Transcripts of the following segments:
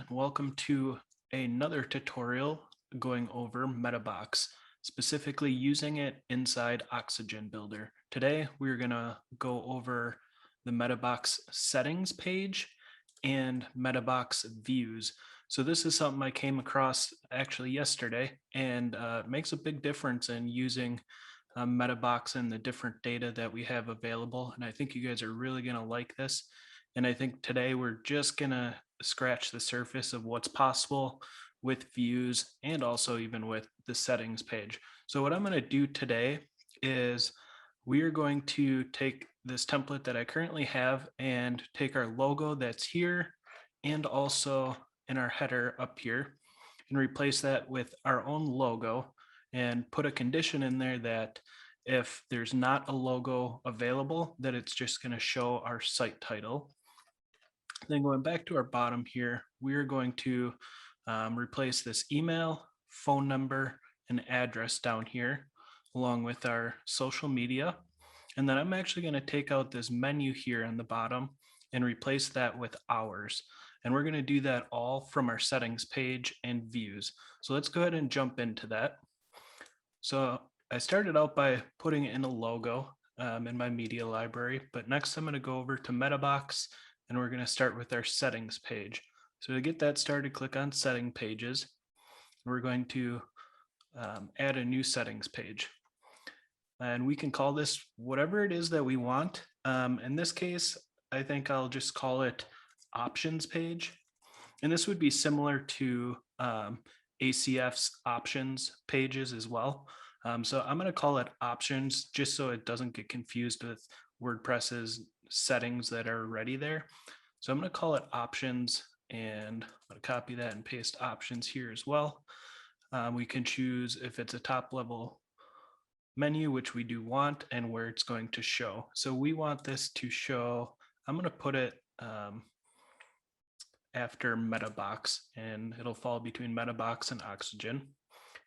everyone. Welcome to another tutorial going over MetaBox, specifically using it inside Oxygen Builder. Today, we're going to go over the MetaBox settings page and MetaBox views. So this is something I came across actually yesterday, and it makes a big difference in using MetaBox and the different data that we have available. And I think you guys are really going to like this. And I think today we're just going to scratch the surface of what's possible with views and also even with the settings page. So what I'm going to do today is we are going to take this template that I currently have and take our logo that's here and also in our header up here and replace that with our own logo and put a condition in there that if there's not a logo available, that it's just going to show our site title. Then going back to our bottom here, we're going to replace this email, phone number, and address down here, along with our social media. And then I'm actually going to take out this menu here on the bottom and replace that with hours. And we're going to do that all from our settings page and views. So let's go ahead and jump into that. So I started out by putting in a logo in my media library, but next I'm going to go over to MetaBox and we're going to start with our settings page. So to get that started, click on setting pages. We're going to add a new settings page. And we can call this whatever it is that we want. In this case, I think I'll just call it options page. And this would be similar to ACF's options pages as well. So I'm going to call it options just so it doesn't get confused with WordPress's settings that are already there. So I'm going to call it options and I'm going to copy that and paste options here as well. We can choose if it's a top level menu, which we do want, and where it's going to show. So we want this to show, I'm going to put it after MetaBox and it'll fall between MetaBox and Oxygen.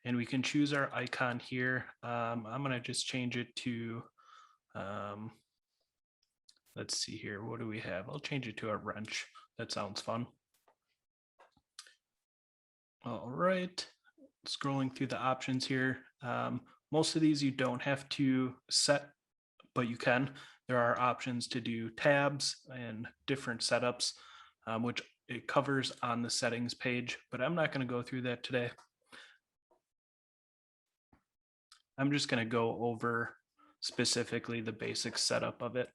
And we can choose our icon here. I'm going to just change it to, let's see here, what do we have? I'll change it to a wrench. That sounds fun. All right, scrolling through the options here. Most of these you don't have to set, but you can. There are options to do tabs and different setups, which it covers on the settings page, but I'm not going to go through that today. I'm just going to go over specifically the basic setup of it.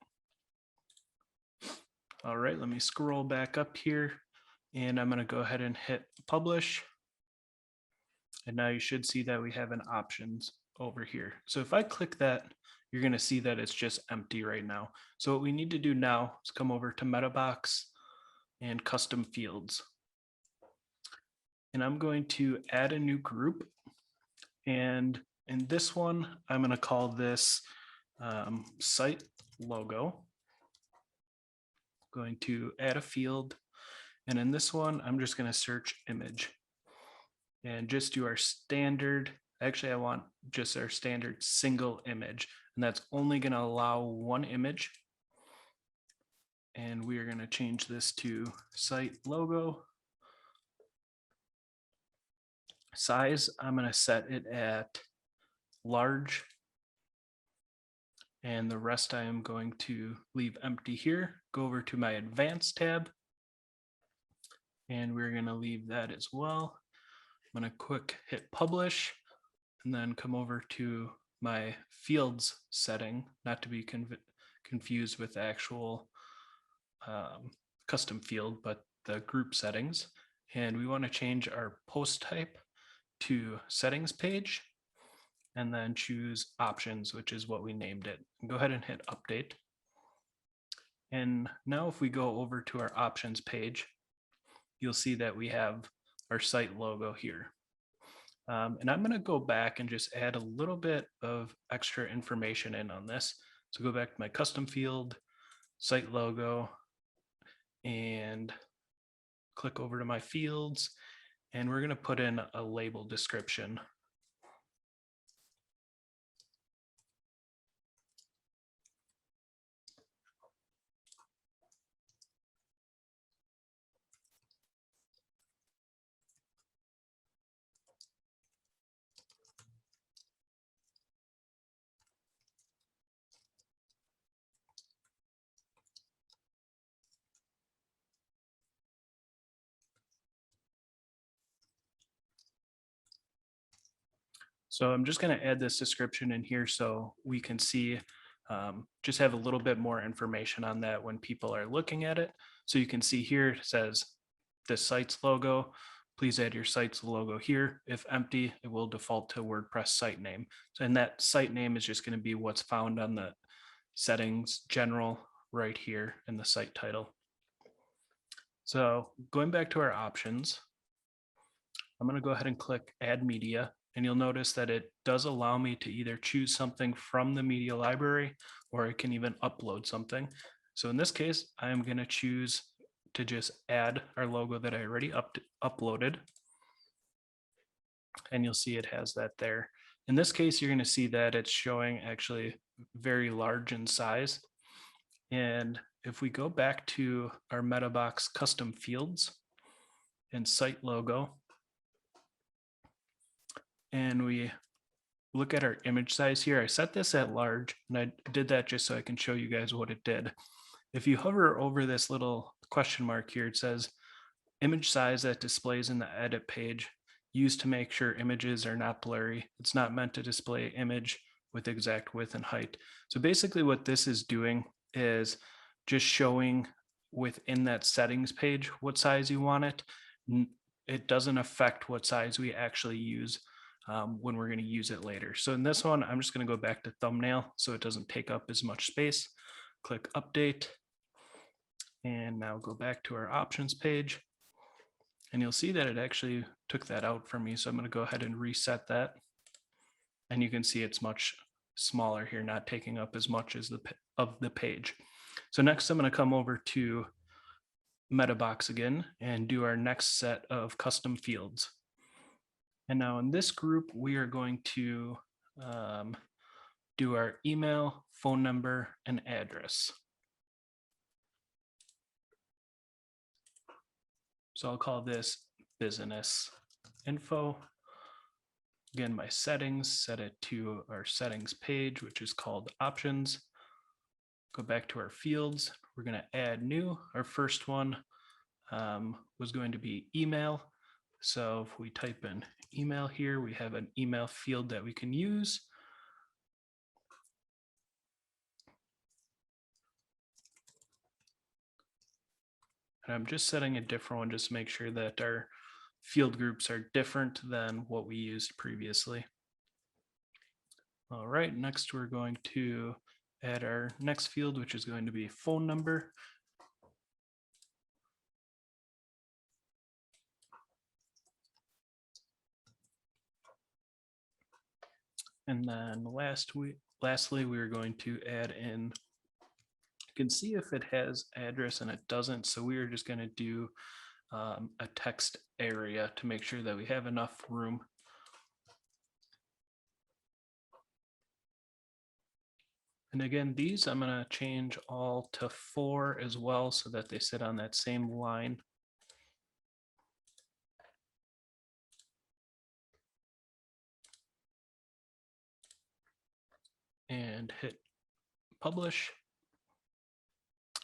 All right, let me scroll back up here and I'm going to go ahead and hit publish. And now you should see that we have an options over here. So if I click that, you're going to see that it's just empty right now. So what we need to do now is come over to MetaBox and custom fields. And I'm going to add a new group. And in this one, I'm going to call this site logo. Going to add a field. And in this one, I'm just going to search image and just do our standard. Actually, I want just our standard single image, and that's only going to allow one image. And we are going to change this to site logo. Size, I'm going to set it at large. And the rest I am going to leave empty here. Go over to my advanced tab. And we're going to leave that as well. I'm going to quick hit publish and then come over to my fields setting, not to be confused with the actual custom field, but the group settings. And we want to change our post type to settings page and then choose options, which is what we named it. Go ahead and hit update. And now if we go over to our options page, you'll see that we have our site logo here. And I'm going to go back and just add a little bit of extra information in on this. So go back to my custom field, site logo, and click over to my fields. And we're going to put in a label description. So I'm just going to add this description in here so we can see, just have a little bit more information on that when people are looking at it. So you can see here it says this site's logo. Please add your site's logo here. If empty, it will default to WordPress site name. So, and that site name is just going to be what's found on the settings general right here in the site title. So going back to our options, I'm going to go ahead and click add media, and you'll notice that it does allow me to either choose something from the media library, or I can even upload something. So in this case, I'm going to choose to just add our logo that I already uploaded. And you'll see it has that there. In this case, you're going to see that it's showing actually very large in size. And if we go back to our MetaBox custom fields and site logo, and we look at our image size here, I set this at large, and I did that just so I can show you guys what it did. If you hover over this little question mark here, it says image size that displays in the edit page, used to make sure images are not blurry. It's not meant to display image with exact width and height. So basically what this is doing is just showing within that settings page what size you want it. It doesn't affect what size we actually use when we're going to use it later. So in this one, I'm just going to go back to thumbnail so it doesn't take up as much space. Click update, and now go back to our options page. And you'll see that it actually took that out for me. So I'm going to go ahead and reset that. And you can see it's much smaller here, not taking up as much as the page. So next I'm going to come over to MetaBox again and do our next set of custom fields. And now in this group, we are going to do our email, phone number, and address. So I'll call this business info. Again, my settings, set it to our settings page, which is called options. Go back to our fields. We're going to add new. Our first one was going to be email. So if we type in email here, we have an email field that we can use. And I'm just setting a different one just to make sure that our field groups are different than what we used previously. All right, next we're going to add our next field, which is going to be phone number. And then lastly, we're going to add in, you can see if it has address and it doesn't. So we are just going to do a text area to make sure that we have enough room. And again, these I'm going to change all to 4 as well so that they sit on that same line. And hit publish.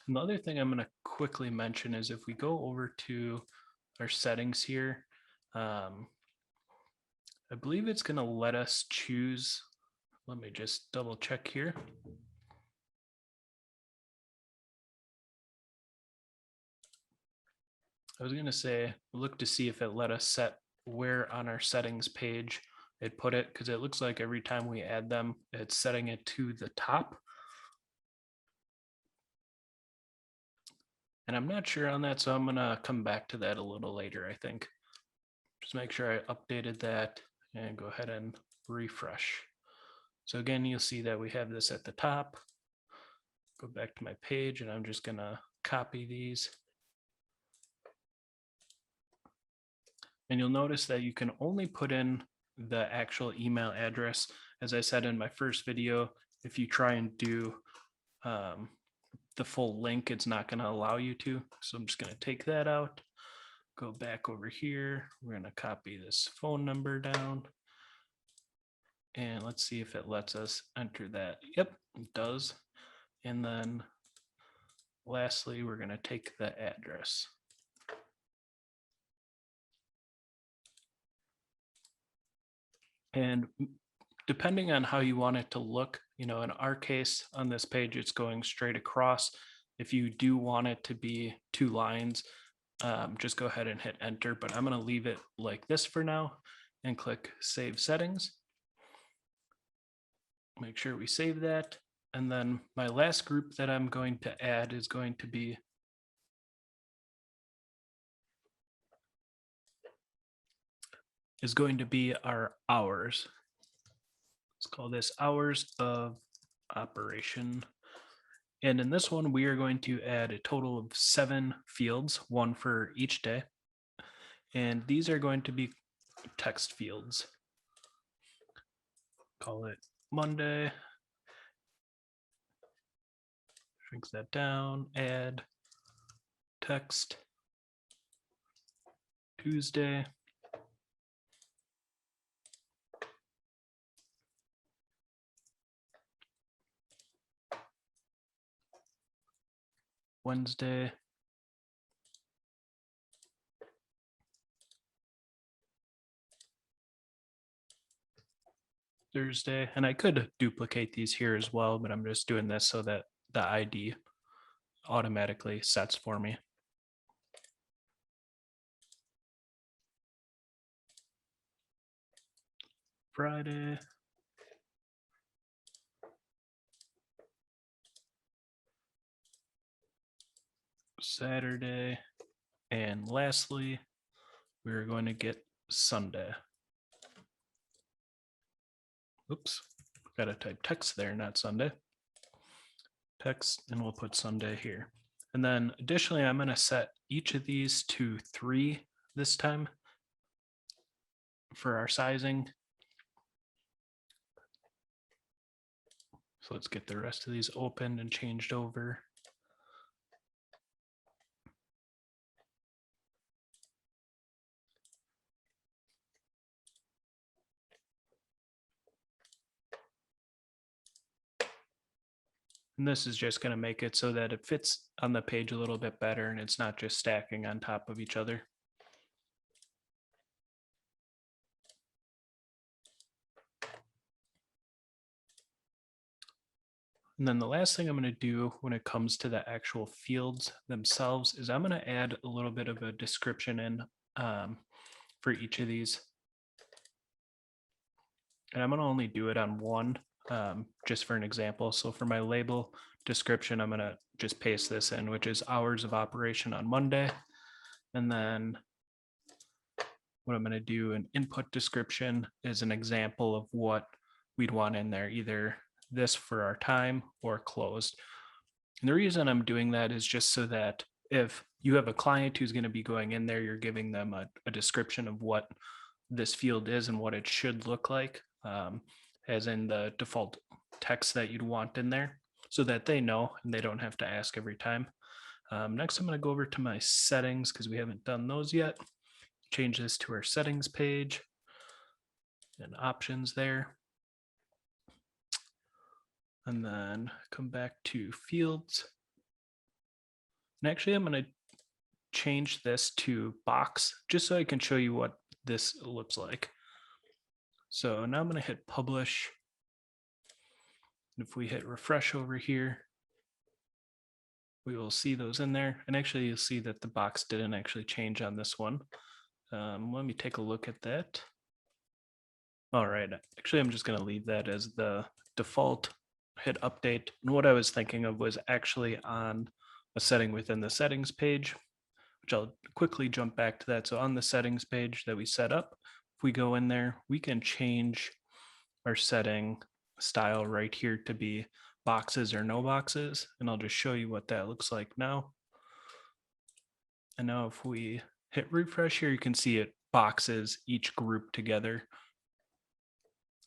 And the other thing I'm going to quickly mention is if we go over to our settings here, I believe it's going to let us choose. Let me just double check here. I was going to say, look to see if it let us set where on our settings page it put it, because it looks like every time we add them, it's setting it to the top. And I'm not sure on that, so I'm going to come back to that a little later, I think. Just make sure I updated that and go ahead and refresh. So again, you'll see that we have this at the top. Go back to my page, and I'm just going to copy these. And you'll notice that you can only put in the actual email address. As I said in my first video, if you try and do the full link, it's not going to allow you to. So I'm just going to take that out, go back over here. We're going to copy this phone number down. And let's see if it lets us enter that. Yep, it does. And then lastly, we're going to take the address. And depending on how you want it to look, in our case on this page, it's going straight across. If you do want it to be two lines, just go ahead and hit enter, but I'm going to leave it like this for now and click save settings. Make sure we save that. And then my last group that I'm going to add is going to be our hours. Let's call this hours of operation. And in this one, we are going to add a total of 7 fields, one for each day. And these are going to be text fields. Call it Monday. Shrink that down, add text. Tuesday. Wednesday. Thursday. And I could duplicate these here as well, but I'm just doing this so that the ID automatically sets for me. Friday. Saturday. And lastly, we're going to get Sunday. Oops, got to type text there, not Sunday. Text, and we'll put Sunday here. And then additionally, I'm going to set each of these to 3 this time for our sizing. So let's get the rest of these opened and changed over. And this is just going to make it so that it fits on the page a little bit better and it's not just stacking on top of each other. And then the last thing I'm going to do when it comes to the actual fields themselves is I'm going to add a little bit of a description in for each of these. And I'm going to only do it on one, just for an example. So for my label description, I'm going to just paste this in, which is hours of operation on Monday. And then what I'm going to do, an input description is an example of what we'd want in there, either this for our time or closed. And the reason I'm doing that is just so that if you have a client who's going to be going in there, you're giving them a description of what this field is and what it should look like, as in the default text that you'd want in there, so that they know and they don't have to ask every time. Next, I'm going to go over to my settings because we haven't done those yet. Change this to our settings page and options there. And then come back to fields. And actually, I'm going to change this to box just so I can show you what this looks like. So now I'm going to hit publish. And if we hit refresh over here, we will see those in there. And actually, you'll see that the box didn't actually change on this one. Let me take a look at that. All right, actually, I'm just going to leave that as the default. Hit update. And what I was thinking of was actually on a setting within the settings page, which I'll quickly jump back to that. So on the settings page that we set up, if we go in there, we can change our setting style right here to be boxes or no boxes. And I'll just show you what that looks like now. And now if we hit refresh here, you can see it boxes each group together.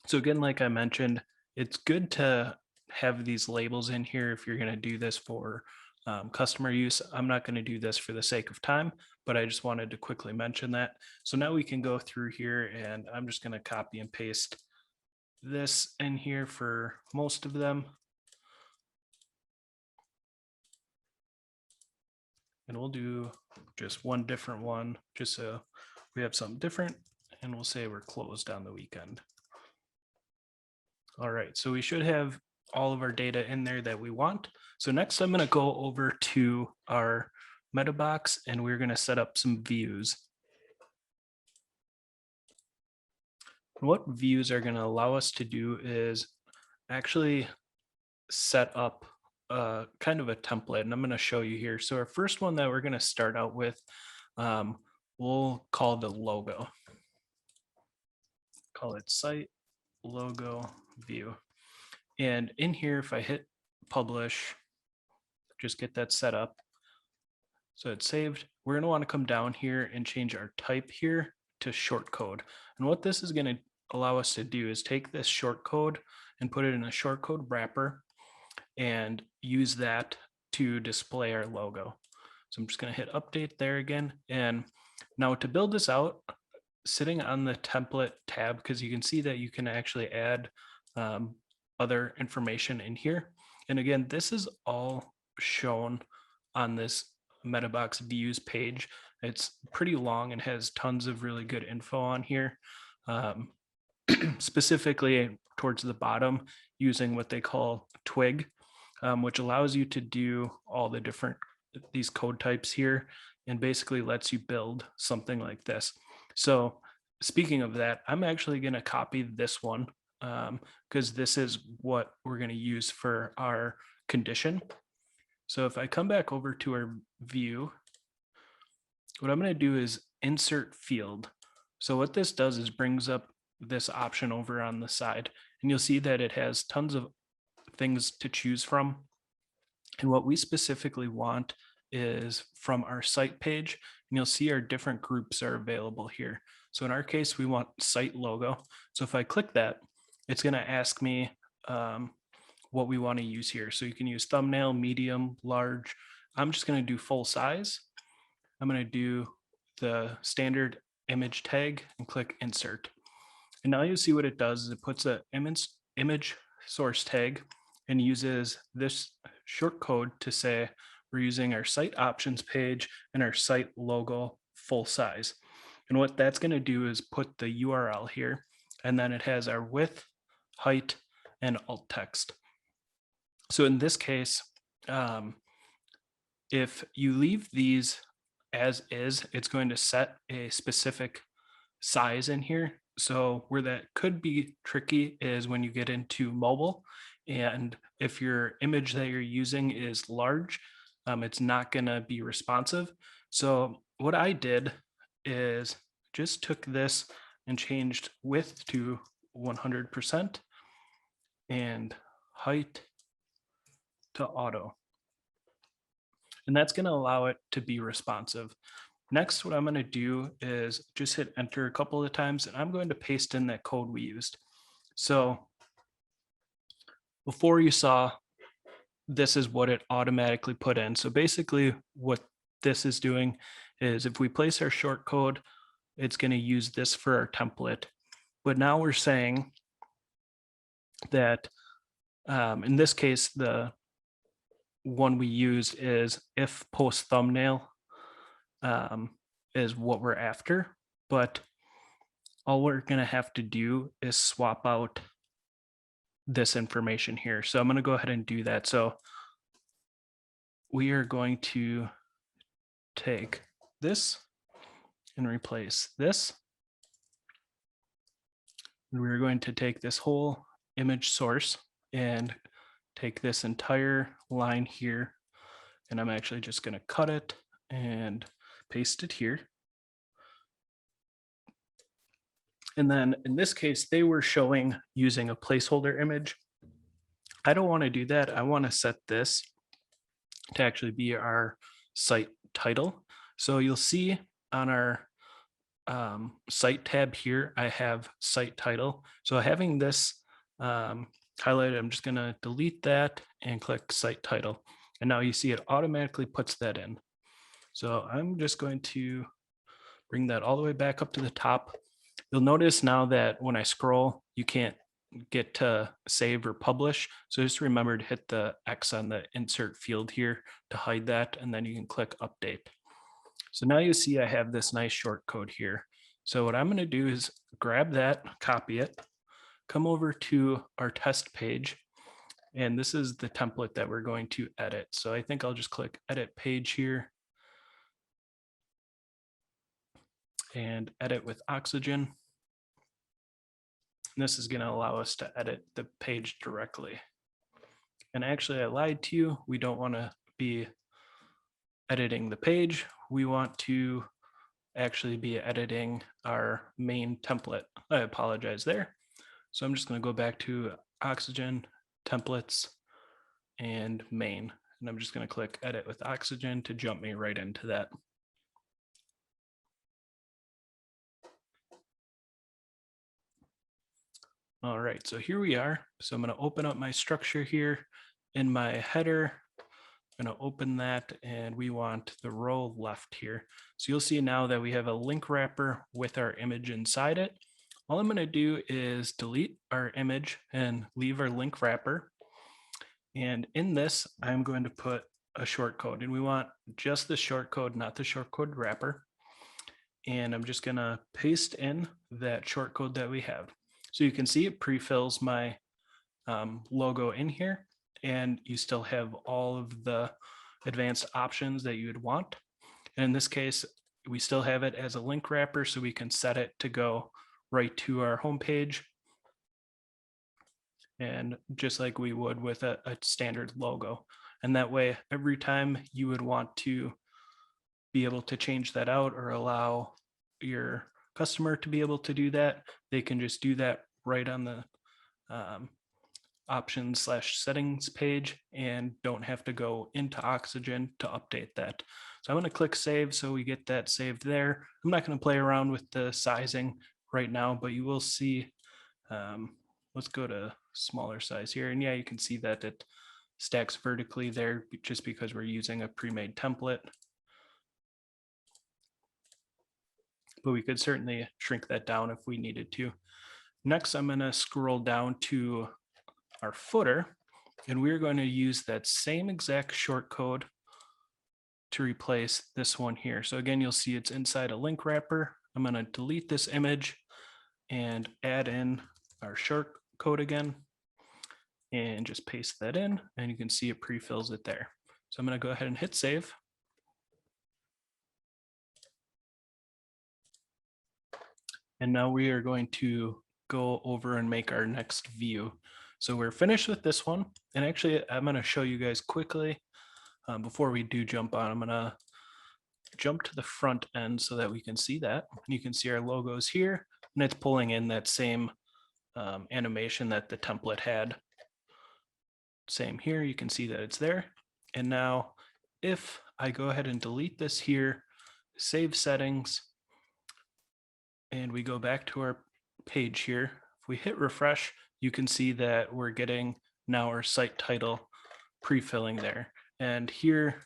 So again, like I mentioned, it's good to have these labels in here if you're going to do this for customer use. I'm not going to do this for the sake of time, but I just wanted to quickly mention that. So now we can go through here and I'm just going to copy and paste this in here for most of them. And we'll do just one different one, just so we have something different. And we'll say we're closed on the weekend. All right, so we should have all of our data in there that we want. So next I'm going to go over to our meta box and we're going to set up some views. What views are going to allow us to do is actually set up kind of a template, and I'm going to show you here. So our first one that we're going to start out with, um, we'll call the logo. Call it site logo view. And in here, if I hit publish, just get that set up. So it's saved. We're going to want to come down here and change our type here to shortcode. And what this is going to allow us to do is take this shortcode and put it in a shortcode wrapper and use that to display our logo. So I'm just going to hit update there again. And now to build this out, sitting on the template tab, because you can see that you can actually add other information in here. And again, this is all shown on this MetaBox views page. It's pretty long and has tons of really good info on here. Specifically towards the bottom, using what they call twig, which allows you to do all the different these code types here and basically lets you build something like this. So speaking of that, I'm actually going to copy this one because this is what we're going to use for our condition. So if I come back over to our view, what I'm going to do is insert field. So what this does is brings up this option over on the side, and you'll see that it has tons of things to choose from. And what we specifically want is from our site page, and you'll see our different groups are available here. So in our case, we want site logo. So if I click that, it's going to ask me what we want to use here. So you can use thumbnail, medium, large. I'm just going to do full size. I'm going to do the standard image tag and click insert. And now you see what it does is it puts an image source tag and uses this short code to say we're using our site options page and our site logo full size. And what that's going to do is put the URL here, and then it has our width, height, and alt text. So in this case, if you leave these as is, it's going to set a specific size in here. So where that could be tricky is when you get into mobile, and if your image that you're using is large, it's not going to be responsive. So what I did is just took this and changed width to 100% and height to auto. And that's going to allow it to be responsive. Next, what I'm going to do is just hit enter a couple of times, and I'm going to paste in that code we used. So before you saw, this is what it automatically put in. So basically what this is doing is if we place our short code, it's going to use this for our template. But now we're saying that in this case, the one we used is if post thumbnail is what we're after, but all we're going to have to do is swap out this information here. So I'm going to go ahead and do that. So we are going to take this and replace this. And we're going to take this whole image source and take this entire line here. And I'm actually just going to cut it and paste it here. And then in this case, they were showing using a placeholder image. I don't want to do that. I want to set this to actually be our site title. So you'll see on our site tab here, I have site title. So having this highlighted, I'm just going to delete that and click site title. And now you see it automatically puts that in. So I'm just going to bring that all the way back up to the top. You'll notice now that when I scroll, you can't get to save or publish. So just remember to hit the X on the insert field here to hide that, and then you can click update. So now you see I have this nice short code here. So what I'm going to do is grab that, copy it, come over to our test page, and this is the template that we're going to edit. So I think I'll just click edit page here and edit with oxygen. And this is going to allow us to edit the page directly. And actually, I lied to you. We don't want to be editing the page. We want to actually be editing our main template. I apologize there. So I'm just going to go back to oxygen, templates, and main. And I'm just going to click edit with oxygen to jump me right into that. All right, so here we are. So I'm going to open up my structure here in my header. I'm going to open that, and we want the row left here. So you'll see now that we have a link wrapper with our image inside it. All I'm going to do is delete our image and leave our link wrapper. And in this, I'm going to put a shortcode, and we want just the shortcode, not the shortcode wrapper. And I'm just going to paste in that shortcode that we have. So you can see it pre-fills my logo in here, and you still have all of the advanced options that you would want. And in this case, we still have it as a link wrapper, so we can set it to go right to our homepage. And just like we would with a standard logo. And that way, every time you would want to be able to change that out or allow your customer to be able to do that, they can just do that right on the options/settings page and don't have to go into Oxygen to update that. So I'm going to click save so we get that saved there. I'm not going to play around with the sizing right now, but you will see, let's go to smaller size here. And yeah, you can see that it stacks vertically there just because we're using a pre-made template. But we could certainly shrink that down if we needed to. Next, I'm going to scroll down to our footer, and we're going to use that same exact shortcode to replace this one here. So again, you'll see it's inside a link wrapper. I'm going to delete this image and add in our shortcode again and just paste that in, and you can see it pre-fills it there. So I'm going to go ahead and hit save. And now we are going to go over and make our next view. So we're finished with this one. And actually, I'm going to show you guys quickly before we do jump on. I'm going to jump to the front end so that we can see that. And you can see our logos here, and it's pulling in that same animation that the template had. Same here, you can see that it's there. And now if I go ahead and delete this here, save settings, and we go back to our page here, if we hit refresh, you can see that we're getting now our site title pre-filling there. And here,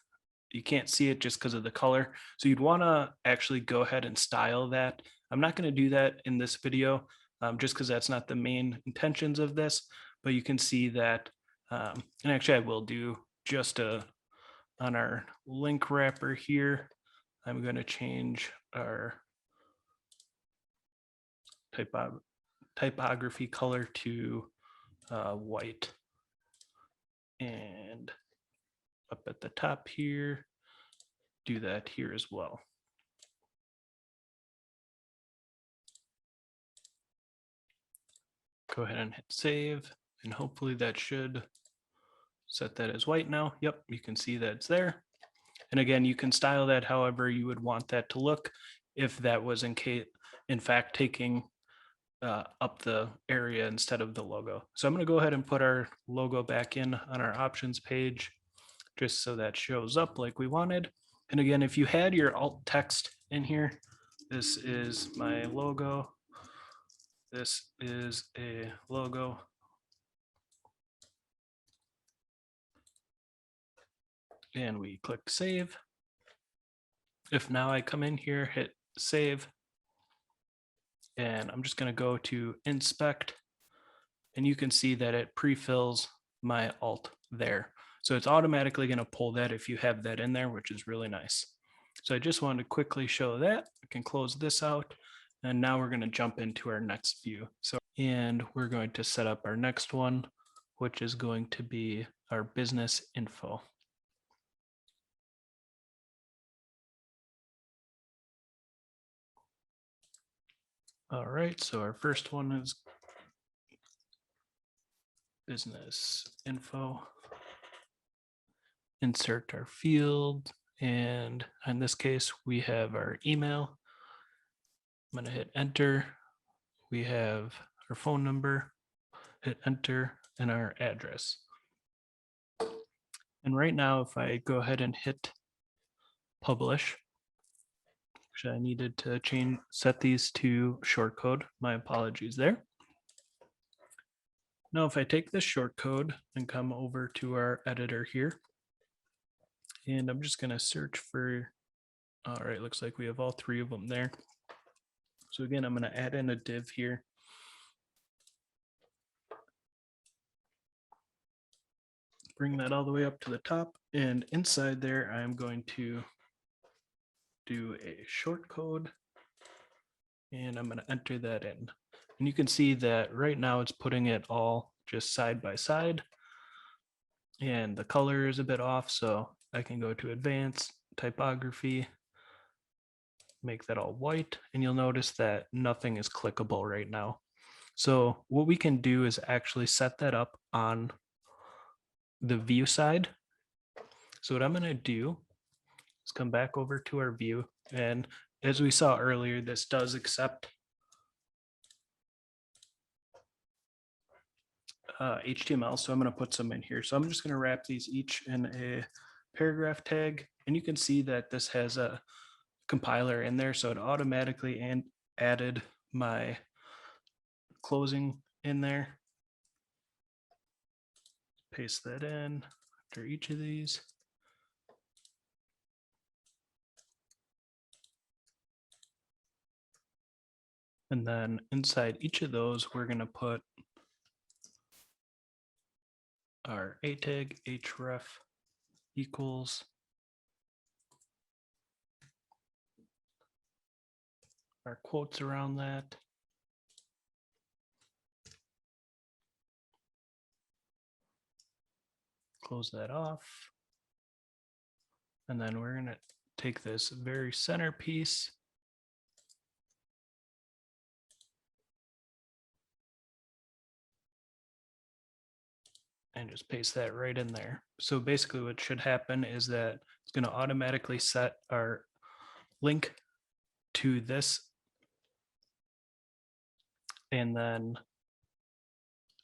you can't see it just because of the color. So you'd want to actually go ahead and style that. I'm not going to do that in this video just because that's not the main intentions of this, but you can see that, and actually I will do just on our link wrapper here, I'm going to change our typography color to white. And up at the top here, do that here as well. Go ahead and hit save, and hopefully that should set that as white now. Yep, you can see that it's there. And again, you can style that however you would want that to look if that was in fact taking up the area instead of the logo. So I'm going to go ahead and put our logo back in on our options page just so that shows up like we wanted. And again, if you had your alt text in here, this is my logo. This is a logo. And we click save. If now I come in here, hit save, and I'm just going to go to inspect, and you can see that it pre-fills my alt there. So it's automatically going to pull that if you have that in there, which is really nice. So I just wanted to quickly show that. I can close this out. And now we're going to jump into our next view. And we're going to set up our next one, which is going to be our business info. All right, so our first one is business info. Insert our field, and in this case, we have our email. I'm going to hit enter. We have our phone number, hit enter, and our address. And right now, if I go ahead and hit publish, actually I needed to set these to shortcode. My apologies there. Now, if I take this shortcode and come over to our editor here, and I'm just going to search for, all right, looks like we have all three of them there. So again, I'm going to add in a div here. Bring that all the way up to the top, and inside there, I'm going to do a shortcode, and I'm going to enter that in. And you can see that right now it's putting it all just side by side, and the color is a bit off, so I can go to advanced typography, make that all white, and you'll notice that nothing is clickable right now. So what we can do is actually set that up on the view side. So what I'm going to do is come back over to our view, and as we saw earlier, this does accept HTML, so I'm going to put some in here. So I'm just going to wrap these each in a paragraph tag, and you can see that this has a compiler in there, so it automatically added my closing in there. Paste that in after each of these. And then inside each of those, we're going to put our a tag href equals our quotes around that. Close that off. And then we're going to take this very center piece and just paste that right in there. So basically what should happen is that it's going to automatically set our link to this, and then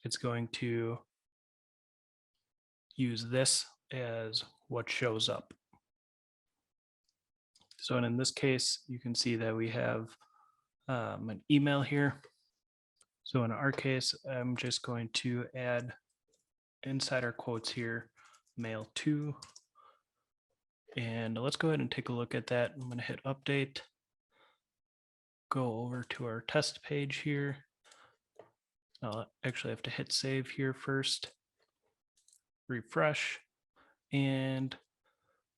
it's going to use this as what shows up. So in this case, you can see that we have an email here. So in our case, I'm just going to add inside our quotes here, mail to, and let's go ahead and take a look at that. I'm going to hit update, go over to our test page here. I'll actually have to hit save here first, refresh, and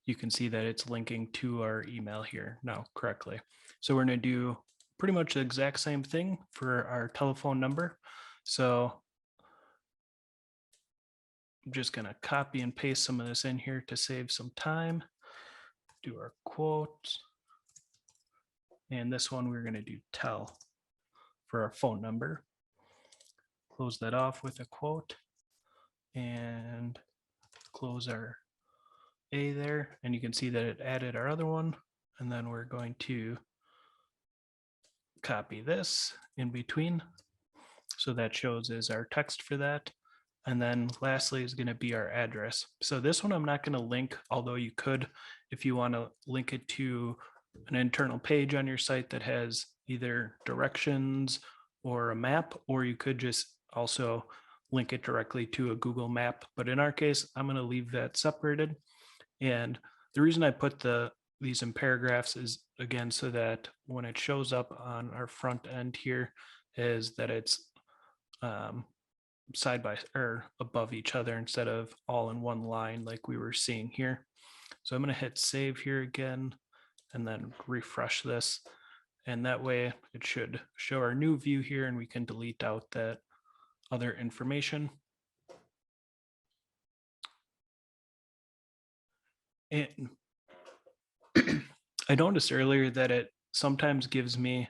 you can see that it's linking to our email here now correctly. So we're going to do pretty much the exact same thing for our telephone number. So I'm just going to copy and paste some of this in here to save some time. Do our quotes. And this one, we're going to do tell for our phone number. Close that off with a quote and close our A there. And you can see that it added our other one. And then we're going to copy this in between. So that shows as our text for that. And then lastly is going to be our address. So this one I'm not going to link, although you could if you want to link it to an internal page on your site that has either directions or a map, or you could just also link it directly to a Google map. But in our case, I'm going to leave that separated. And the reason I put these in paragraphs is, again, so that when it shows up on our front end here, is that it's side by or above each other instead of all in one line like we were seeing here. So I'm going to hit save here again and then refresh this. And that way it should show our new view here, and we can delete out that other information. And I noticed earlier that it sometimes gives me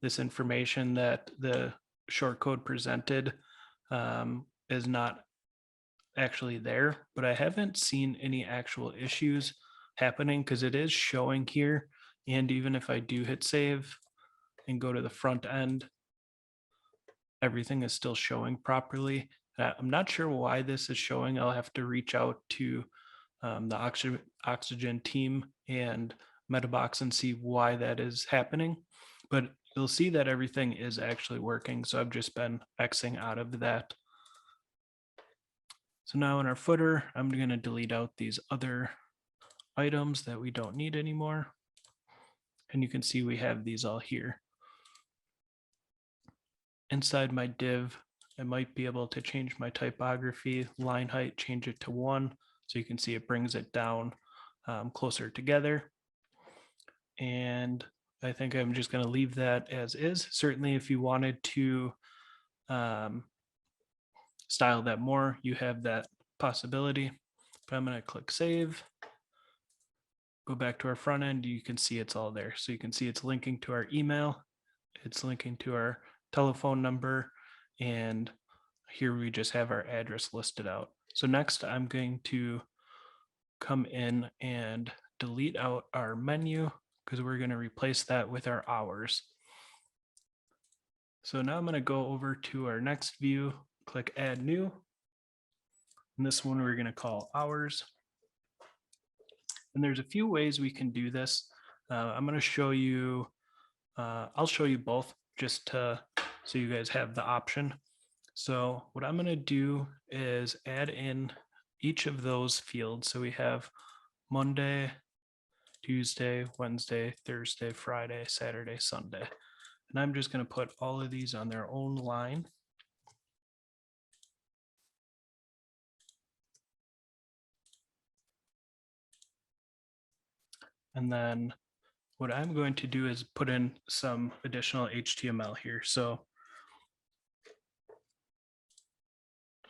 this information that the shortcode presented is not actually there, but I haven't seen any actual issues happening because it is showing here. And even if I do hit save and go to the front end, everything is still showing properly. I'm not sure why this is showing. I'll have to reach out to the oxygen team and Metabox and see why that is happening. But you'll see that everything is actually working. So I've just been Xing out of that. So now in our footer, I'm going to delete out these other items that we don't need anymore. And you can see we have these all here. Inside my div, I might be able to change my typography, line height, change it to 1. So you can see it brings it down closer together. And I think I'm just going to leave that as is. Certainly, if you wanted to style that more, you have that possibility. But I'm going to click save. Go back to our front end. You can see it's all there. So you can see it's linking to our email. It's linking to our telephone number. And here we just have our address listed out. So next I'm going to come in and delete out our menu because we're going to replace that with our hours. So now I'm going to go over to our next view, click add new. And this one we're going to call hours. And there's a few ways we can do this. I'm going to show you, I'll show you both just so you guys have the option. So what I'm going to do is add in each of those fields. So we have Monday, Tuesday, Wednesday, Thursday, Friday, Saturday, Sunday. And I'm just going to put all of these on their own line. And then what I'm going to do is put in some additional HTML here. So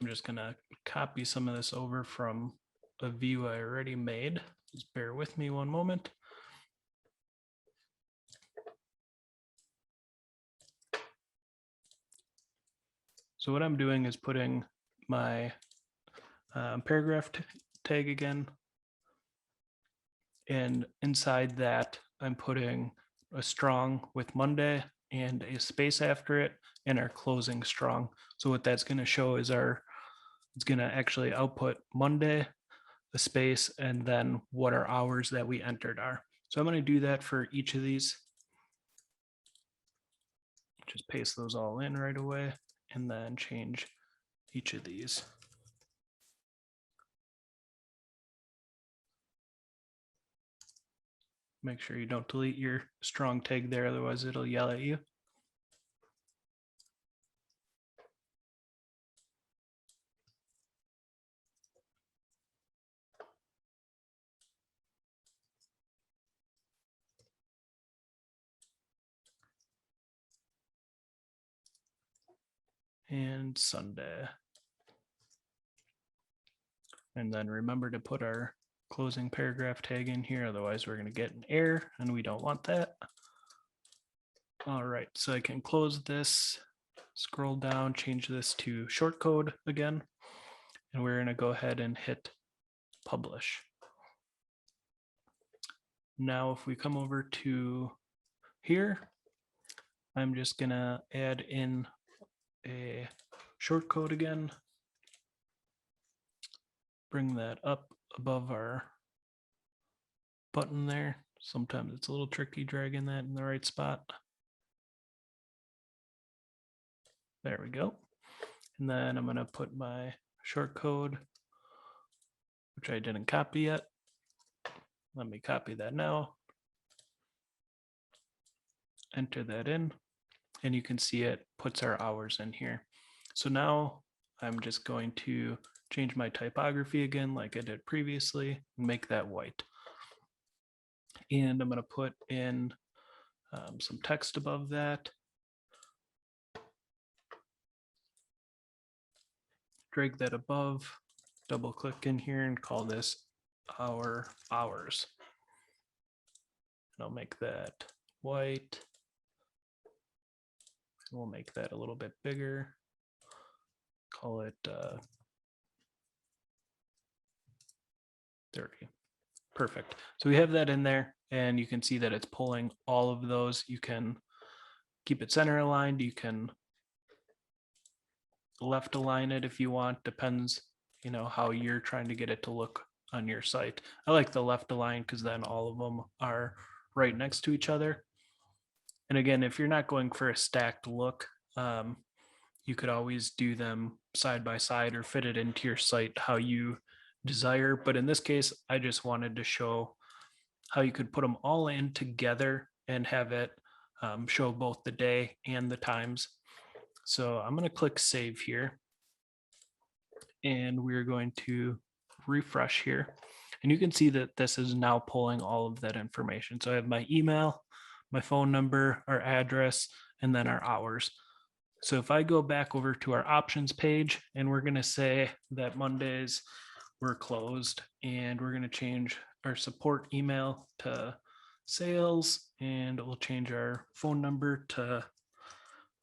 I'm just going to copy some of this over from a view I already made. Just bear with me one moment. So what I'm doing is putting my paragraph tag again. And inside that, I'm putting a strong with Monday and a space after it and our closing strong. So what that's going to show is it's going to actually output Monday, a space, and then what our hours that we entered are. So I'm going to do that for each of these. Just paste those all in right away and then change each of these. Make sure you don't delete your strong tag there, otherwise it'll yell at you. And Sunday. And then remember to put our closing paragraph tag in here, otherwise we're going to get an error and we don't want that. All right, so I can close this, scroll down, change this to shortcode again, and we're going to go ahead and hit publish. Now if we come over to here, I'm just going to add in a shortcode again, bring that up above our button there. Sometimes it's a little tricky dragging that in the right spot. There we go. And then I'm going to put my shortcode, which I didn't copy yet. Let me copy that now. Enter that in, and you can see it puts our hours in here. So now I'm just going to change my typography again like I did previously and make that white. And I'm going to put in some text above that. Drag that above, double click in here and call this our hours. And I'll make that white. We'll make that a little bit bigger. Call it 30. Perfect. So we have that in there, and you can see that it's pulling all of those. You can keep it center aligned. You can left align it if you want. Depends, how you're trying to get it to look on your site. I like the left align because then all of them are right next to each other. And again, if you're not going for a stacked look, you could always do them side by side or fit it into your site how you desire. But in this case, I just wanted to show how you could put them all in together and have it show both the day and the times. So I'm going to click save here, and we're going to refresh here. And you can see that this is now pulling all of that information. So I have my email, my phone number, our address, and then our hours. So if I go back over to our options page, and we're going to say that Mondays were closed, and we're going to change our support email to sales, and we'll change our phone number to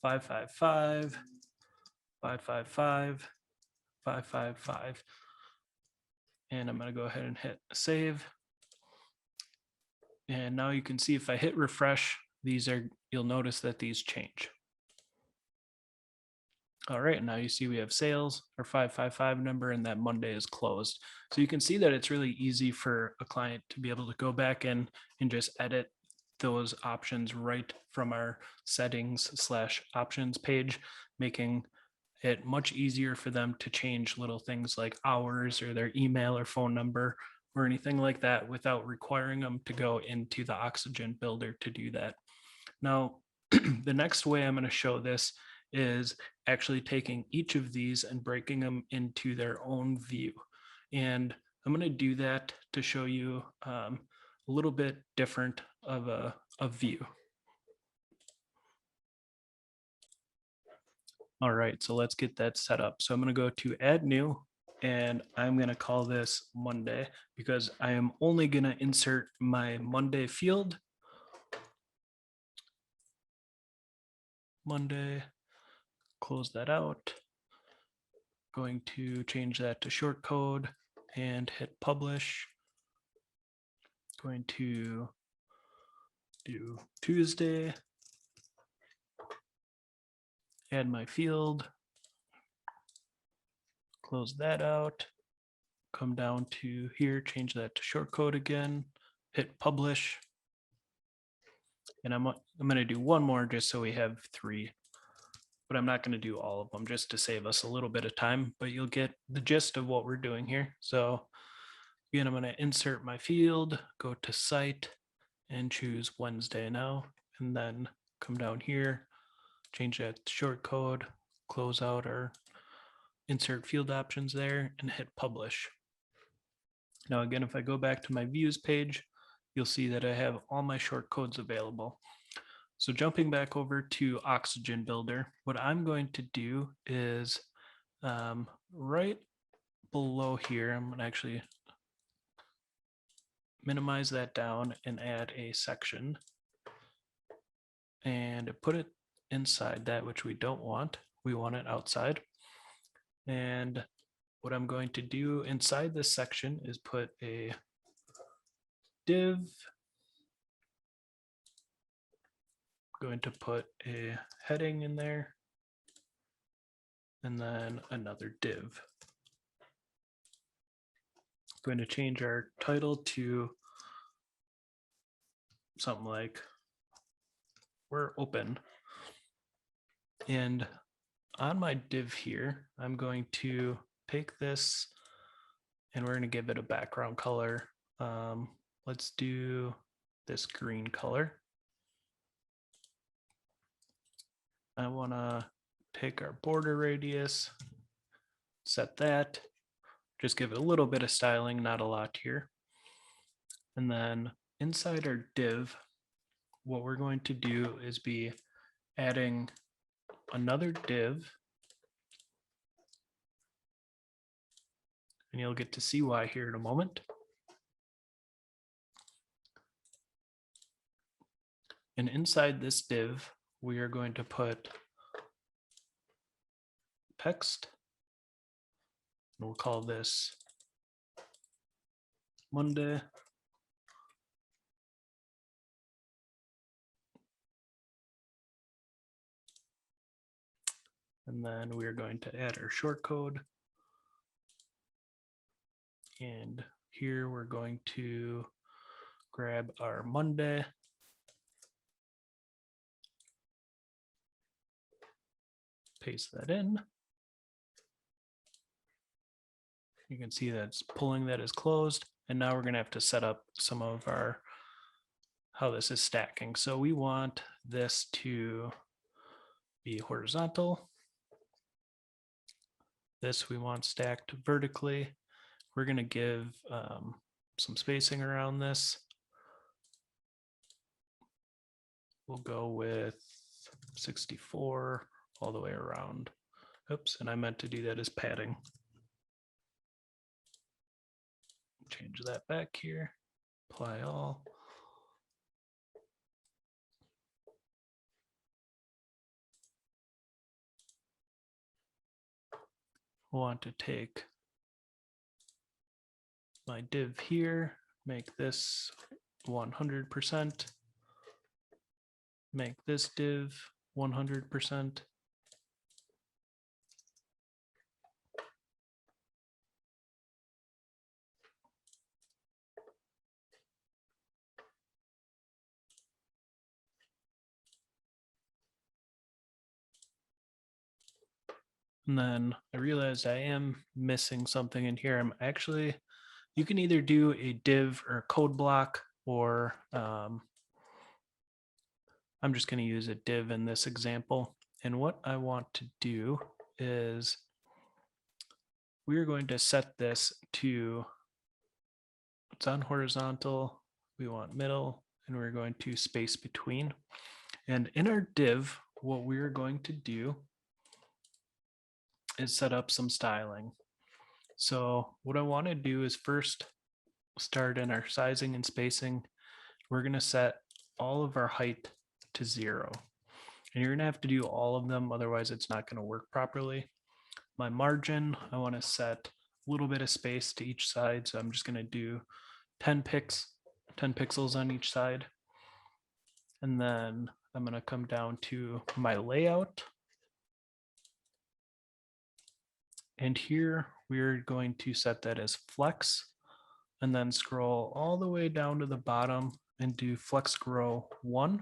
555 555 555. And I'm going to go ahead and hit save. And now you can see if I hit refresh, you'll notice that these change. All right, now you see we have sales, our 555 number, and that Monday is closed. So you can see that it's really easy for a client to be able to go back in and just edit those options right from our settings/options page, making it much easier for them to change little things like hours or their email or phone number or anything like that without requiring them to go into the Oxygen builder to do that. Now, the next way I'm going to show this is actually taking each of these and breaking them into their own view. And I'm going to do that to show you a little bit different of a view. All right, so let's get that set up. So I'm going to go to add new, and I'm going to call this Monday because I am only going to insert my Monday field. Monday, close that out. Going to change that to shortcode and hit publish. Going to do Tuesday. Add my field. Close that out. Come down to here, change that to shortcode again. Hit publish. And I'm going to do one more just so we have 3. But I'm not going to do all of them just to save us a little bit of time, but you'll get the gist of what we're doing here. So again, I'm going to insert my field, go to site, and choose Wednesday now, and then come down here, change that to shortcode, close out our insert field options there, and hit publish. Now again, if I go back to my views page, you'll see that I have all my shortcodes available. So jumping back over to Oxygen Builder, what I'm going to do is right below here, I'm going to actually minimize that down and add a section and put it inside that, which we don't want. We want it outside. And what I'm going to do inside this section is put a div. Going to put a heading in there and then another div. Going to change our title to something like we're open. And on my div here, I'm going to take this and we're going to give it a background color. Let's do this green color. I want to take our border radius, set that, just give it a little bit of styling, not a lot here. And then inside our div, what we're going to do is be adding another div, and you'll get to see why here in a moment. And inside this div, we are going to put text, and we'll call this Monday. And then we are going to add our shortcode. And here we're going to grab our Monday. Paste that in. You can see that it's pulling that is closed. And now we're going to have to set up some of our, how this is stacking. So we want this to be horizontal. This we want stacked vertically. We're going to give some spacing around this. We'll go with 64 all the way around. Oops, and I meant to do that as padding. Change that back here. Apply all. We'll want to take my div here, make this 100%, make this div 100%. And then I realized I am missing something in here. I'm actually, you can either do a div or a code block, or I'm just going to use a div in this example. And what I want to do is we're going to set this to, it's on horizontal, we want middle, and we're going to space between. And in our div, what we're going to do is set up some styling. So what I want to do is first start in our sizing and spacing. We're going to set all of our height to 0. And you're going to have to do all of them, otherwise it's not going to work properly. My margin, I want to set a little bit of space to each side. So I'm just going to do 10 pixels on each side. And then I'm going to come down to my layout. And here we're going to set that as flex, and then scroll all the way down to the bottom and do flex grow 1.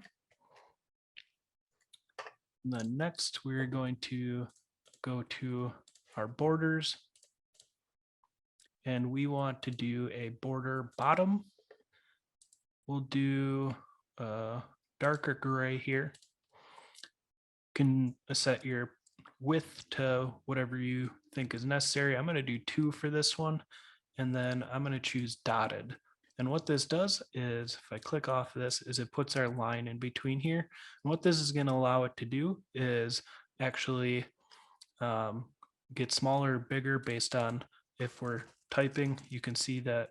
And then next we're going to go to our borders, and we want to do a border bottom. We'll do a darker gray here. You can set your width to whatever you think is necessary. I'm going to do 2 for this one, and then I'm going to choose dotted. And what this does is, if I click off this, is it puts our line in between here. And what this is going to allow it to do is actually get smaller or bigger based on if we're typing. You can see that,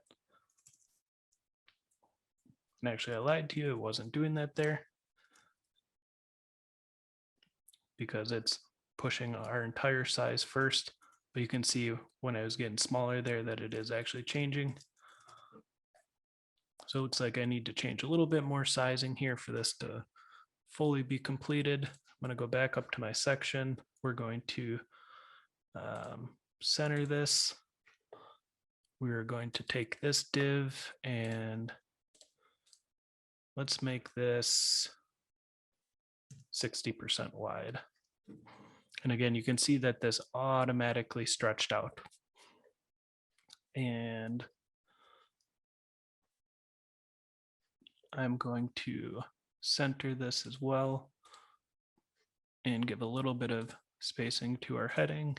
and actually I lied to you, it wasn't doing that there, because it's pushing our entire size first. But you can see when I was getting smaller there that it is actually changing. So it looks like I need to change a little bit more sizing here for this to fully be completed. I'm going to go back up to my section. We're going to center this. We're going to take this div and let's make this 60% wide. And again, you can see that this automatically stretched out. And I'm going to center this as well and give a little bit of spacing to our heading.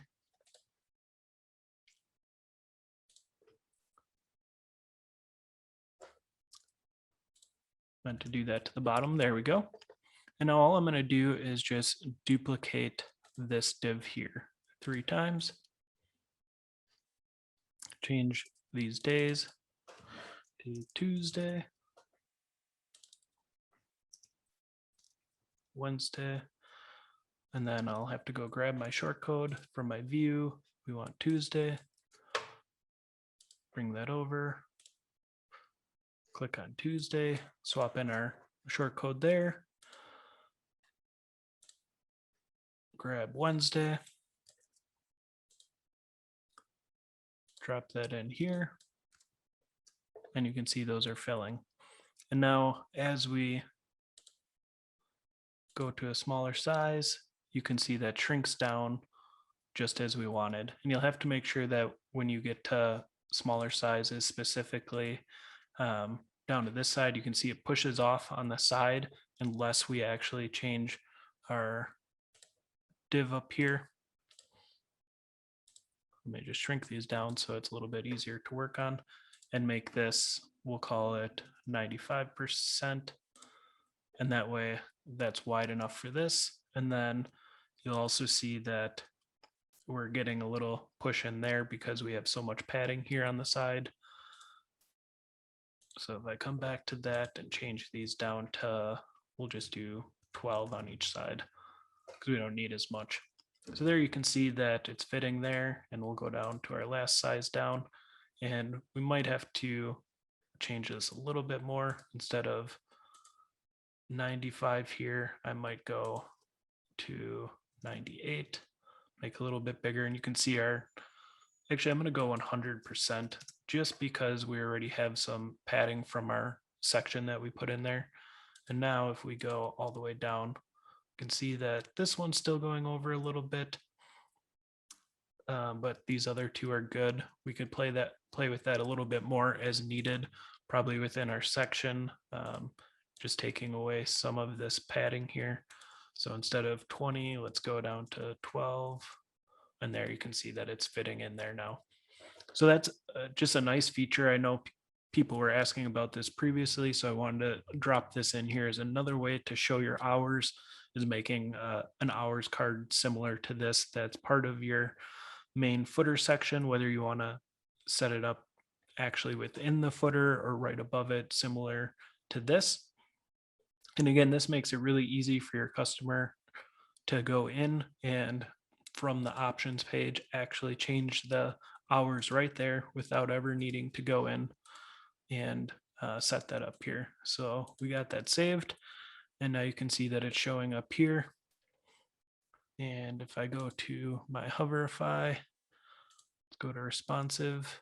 meant to do that to the bottom. There we go. And now all I'm going to do is just duplicate this div here 3 times. Change these days to Tuesday, Wednesday, and then I'll have to go grab my shortcode from my view. We want Tuesday. Bring that over. Click on Tuesday, swap in our shortcode there. Grab Wednesday. Drop that in here. And you can see those are filling. And now as we go to a smaller size, you can see that shrinks down just as we wanted. And you'll have to make sure that when you get to smaller sizes, specifically down to this side, you can see it pushes off on the side unless we actually change our div up here. Let me just shrink these down so it's a little bit easier to work on and make this, we'll call it 95%. And that way that's wide enough for this. And then you'll also see that we're getting a little push in there because we have so much padding here on the side. So if I come back to that and change these down to, we'll just do 12 on each side because we don't need as much. So there you can see that it's fitting there, and we'll go down to our last size down, and we might have to change this a little bit more. Instead of 95 here, I might go to 98, make a little bit bigger, and you can see actually I'm going to go 100% just because we already have some padding from our section that we put in there. And now if we go all the way down, you can see that this one's still going over a little bit, but these other two are good. We could play with that a little bit more as needed, probably within our section, just taking away some of this padding here. So instead of 20, let's go down to 12. And there you can see that it's fitting in there now. So that's just a nice feature. I know people were asking about this previously, so I wanted to drop this in here as another way to show your hours, is making an hours card similar to this that's part of your main footer section, whether you want to set it up actually within the footer or right above it, similar to this. And again, this makes it really easy for your customer to go in and from the options page actually change the hours right there without ever needing to go in and set that up here. So we got that saved, and now you can see that it's showing up here. And if I go to my Hoverify, let's go to responsive,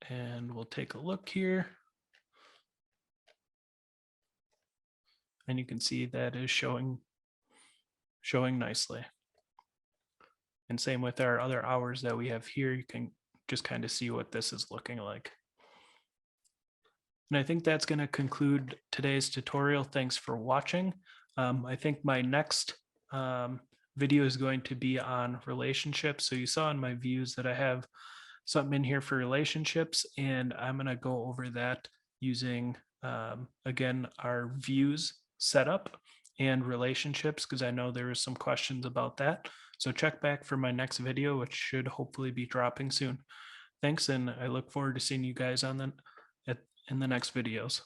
and we'll take a look here. And you can see that is showing nicely. And same with our other hours that we have here. You can just kind of see what this is looking like. And I think that's going to conclude today's tutorial. Thanks for watching. I think my next video is going to be on relationships. So you saw in my views that I have something in here for relationships, and I'm going to go over that using, again, our views setup and relationships, because I know there was some questions about that. So check back for my next video, which should hopefully be dropping soon. Thanks, and I look forward to seeing you guys in the next videos.